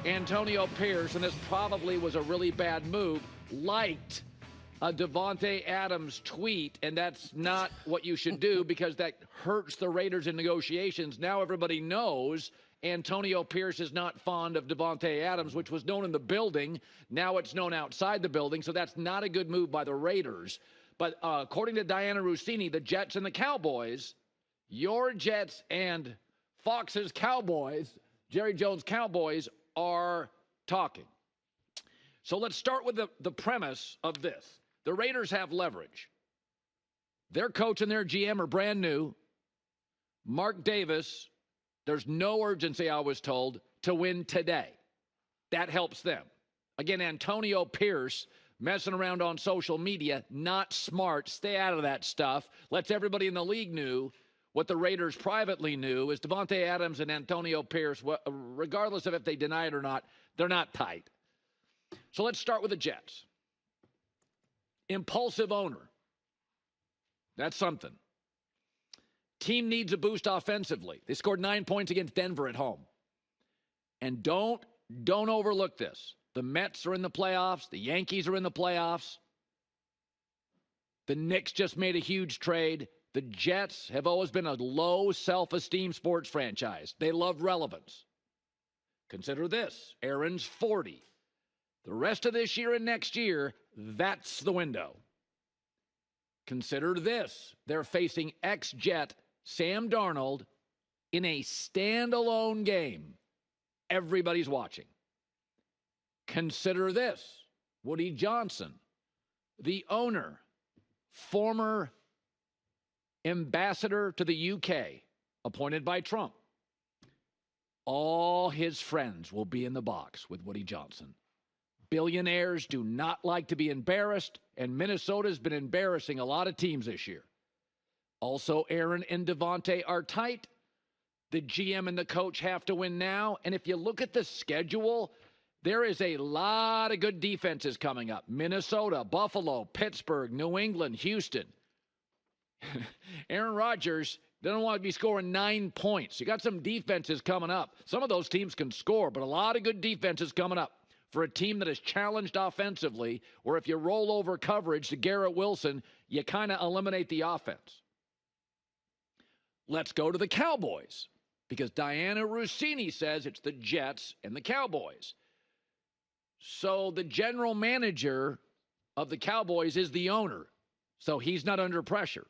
Antonio Pierce, and this probably was a really bad move, liked a Davante Adams tweet, and that's not what you should do because that hurts the Raiders in negotiations. Now everybody knows Antonio Pierce is not fond of Davante Adams, which was known in the building. Now it's known outside the building, so that's not a good move by the Raiders. But according to Diana Rossini, the Jets and the Cowboys, your Jets and Fox's Cowboys, Jerry Jones' Cowboys, are talking. So let's start with the premise of this. The Raiders have leverage. Their coach and their GM are brand new. Mark Davis, there's no urgency, I was told, to win today. That helps them. Again, Antonio Pierce messing around on social media, not smart. Stay out of that stuff. Lets everybody in the league know what the Raiders privately knew is Davante Adams and Antonio Pierce, regardless of if they deny it or not, they're not tight. So let's start with the Jets. Impulsive owner. That's something. Team needs a boost offensively. They scored 9 points against Denver at home. And don't overlook this. The Mets are in the playoffs. The Yankees are in the playoffs. The Knicks just made a huge trade. The Jets have always been a low self-esteem sports franchise. They love relevance. Consider this. Aaron's 40. The rest of this year and next year, that's the window. Consider this. They're facing ex-Jet Sam Darnold in a standalone game. Everybody's watching. Consider this. Woody Johnson, the owner, former ambassador to the UK, appointed by Trump. All his friends will be in the box with Woody Johnson. Billionaires do not like to be embarrassed, and Minnesota's been embarrassing a lot of teams this year. Also, Aaron and Davante are tight. The GM and the coach have to win now. And if you look at the schedule, there is a lot of good defenses coming up. Minnesota, Buffalo, Pittsburgh, New England, Houston. Aaron Rodgers doesn't want to be scoring 9 points. You got some defenses coming up. Some of those teams can score, but a lot of good defenses coming up for a team that is challenged offensively, or if you roll over coverage to Garrett Wilson, you kind of eliminate the offense. Let's go to the Cowboys, because Diana Rossini says it's the Jets and the Cowboys. So the general manager of the Cowboys is the owner, so he's not under pressure.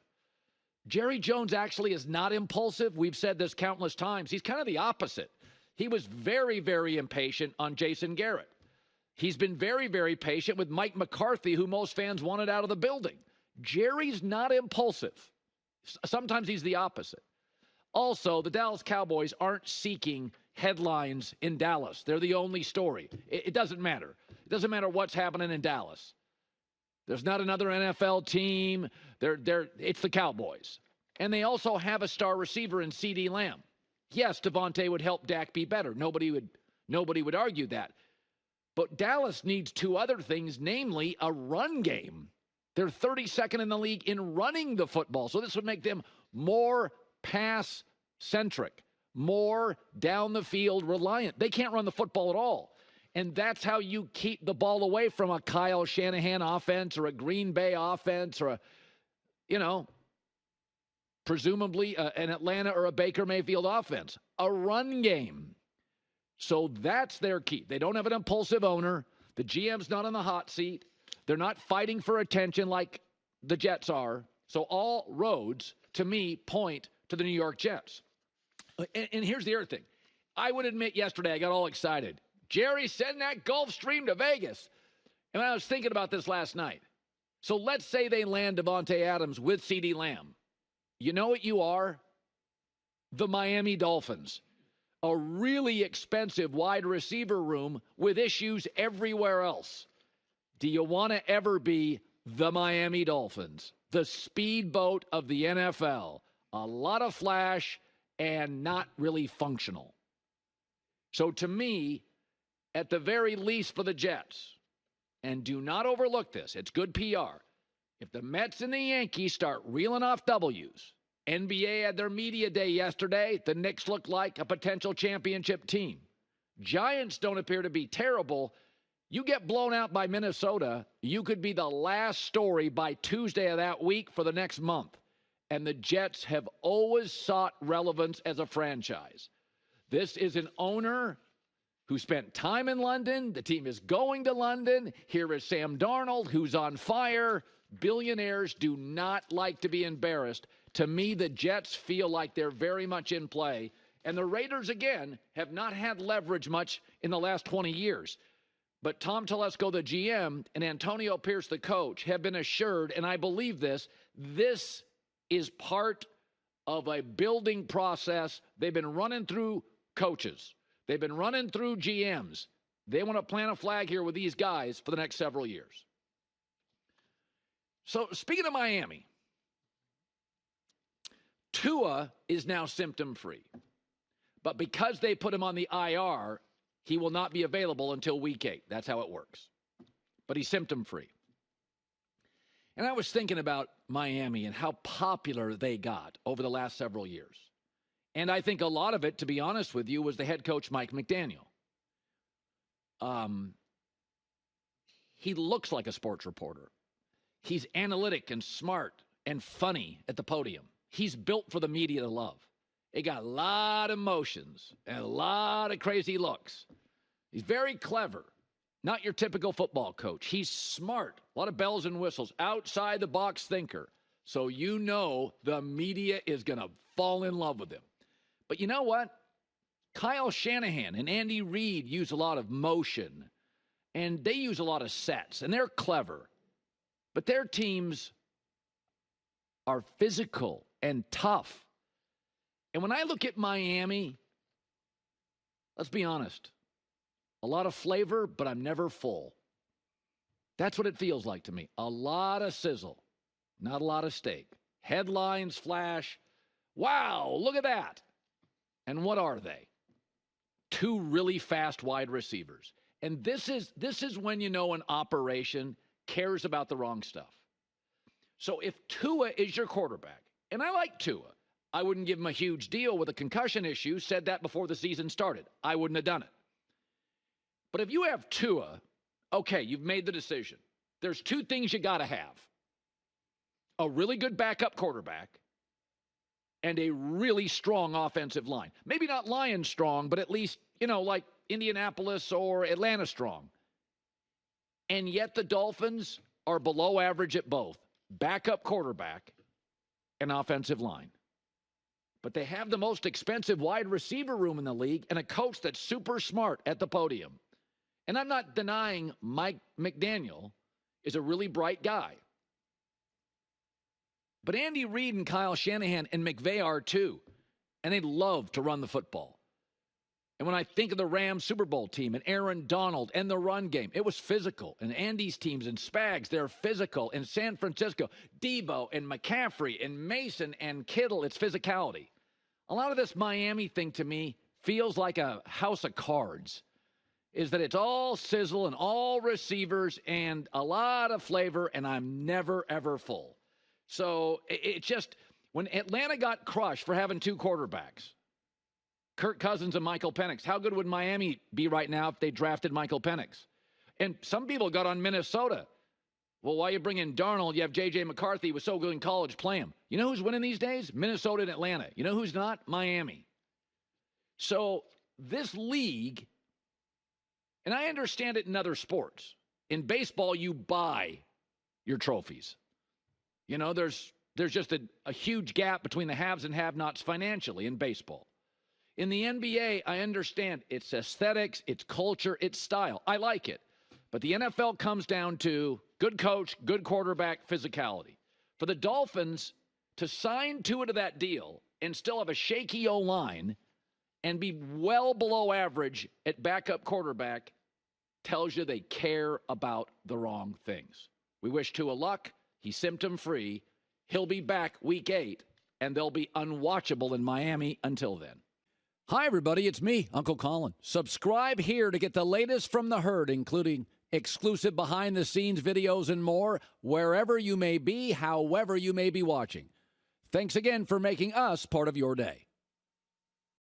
Jerry Jones actually is not impulsive. We've said this countless times. He's kind of the opposite. He was very, very impatient on Jason Garrett. He's been very, very patient with Mike McCarthy, who most fans wanted out of the building. Jerry's not impulsive. Sometimes he's the opposite. Also, the Dallas Cowboys aren't seeking headlines in Dallas. They're the only story. It doesn't matter. It doesn't matter what's happening in Dallas. There's not another NFL team. It's the Cowboys. And they also have a star receiver in CeeDee Lamb. Yes, Davante would help Dak be better. Nobody would argue that. But Dallas needs two other things, namely a run game. They're 32nd in the league in running the football. So this would make them more pass-centric, more down-the-field reliant. They can't run the football at all. And that's how you keep the ball away from a Kyle Shanahan offense or a Green Bay offense or presumably an Atlanta or a Baker Mayfield offense. A run game. So that's their key. They don't have an impulsive owner. The GM's not on the hot seat. They're not fighting for attention like the Jets are. So all roads, to me, point to the New York Jets. And here's the other thing. I would admit yesterday I got all excited. Jerry, send that Gulfstream to Vegas. And I was thinking about this last night. So let's say they land Davante Adams with CeeDee Lamb. You know what you are? The Miami Dolphins. A really expensive wide receiver room with issues everywhere else. Do you want to ever be the Miami Dolphins? The speedboat of the NFL. A lot of flash and not really functional. So to me, at the very least for the Jets, and do not overlook this, it's good PR. If the Mets and the Yankees start reeling off W's, NBA had their media day yesterday, the Knicks look like a potential championship team. Giants don't appear to be terrible. You get blown out by Minnesota, you could be the last story by Tuesday of that week for the next month. And the Jets have always sought relevance as a franchise. This is an owner who spent time in London. The team is going to London. Here is Sam Darnold, who's on fire. Billionaires do not like to be embarrassed. To me, the Jets feel like they're very much in play. And the Raiders, again, have not had leverage much in the last 20 years. But Tom Telesco, the GM, and Antonio Pierce, the coach, have been assured, and I believe this is part of a building process. They've been running through coaches. They've been running through GMs. They want to plant a flag here with these guys for the next several years. So, speaking of Miami, Tua is now symptom-free. But because they put him on the IR, he will not be available until week 8. That's how it works. But he's symptom-free. And I was thinking about Miami and how popular they got over the last several years. And I think a lot of it, to be honest with you, was the head coach, Mike McDaniel. He looks like a sports reporter. He's analytic and smart and funny at the podium. He's built for the media to love. He got a lot of emotions and a lot of crazy looks. He's very clever. Not your typical football coach. He's smart. A lot of bells and whistles. Outside the box thinker. So you know the media is going to fall in love with him. But you know what? Kyle Shanahan and Andy Reid use a lot of motion. And they use a lot of sets. And they're clever. But their teams are physical and tough. And when I look at Miami, let's be honest, a lot of flavor, but I'm never full. That's what it feels like to me. A lot of sizzle, not a lot of steak. Headlines flash. Wow, look at that. And what are they? 2 really fast wide receivers. And this is when you know an operation cares about the wrong stuff. So if Tua is your quarterback, and I like Tua, I wouldn't give him a huge deal with a concussion issue. Said that before the season started. I wouldn't have done it. But if you have Tua, okay, you've made the decision. There's 2 things you got to have. A really good backup quarterback and a really strong offensive line. Maybe not Lions strong, but at least, like Indianapolis or Atlanta strong. And yet the Dolphins are below average at both. Backup quarterback and offensive line. But they have the most expensive wide receiver room in the league and a coach that's super smart at the podium. And I'm not denying Mike McDaniel is a really bright guy. But Andy Reid and Kyle Shanahan and McVay are too. And they love to run the football. And when I think of the Rams Super Bowl team and Aaron Donald and the run game, it was physical. And Andy's teams and Spags, they're physical. In San Francisco, Debo and McCaffrey and Mason and Kittle, it's physicality. A lot of this Miami thing to me feels like a house of cards. Is that it's all sizzle and all receivers and a lot of flavor, and I'm never, ever full. So it just, when Atlanta got crushed for having 2 quarterbacks, Kirk Cousins and Michael Penix, how good would Miami be right now if they drafted Michael Penix? And some people got on Minnesota. Well, why you bring in Darnold? You have J.J. McCarthy, was so good in college, play him. You know who's winning these days? Minnesota and Atlanta. You know who's not? Miami. So this league, and I understand it in other sports. In baseball, you buy your trophies. There's just a huge gap between the haves and have-nots financially in baseball. In the NBA, I understand it's aesthetics, it's culture, it's style. I like it. But the NFL comes down to good coach, good quarterback, physicality. For the Dolphins to sign Tua to that deal and still have a shaky O-line and be well below average at backup quarterback tells you they care about the wrong things. We wish Tua luck. He's symptom-free. He'll be back week 8, and they'll be unwatchable in Miami until then. Hi, everybody. It's me, Uncle Colin. Subscribe here to get the latest from the herd, including exclusive behind-the-scenes videos and more, wherever you may be, however you may be watching. Thanks again for making us part of your day.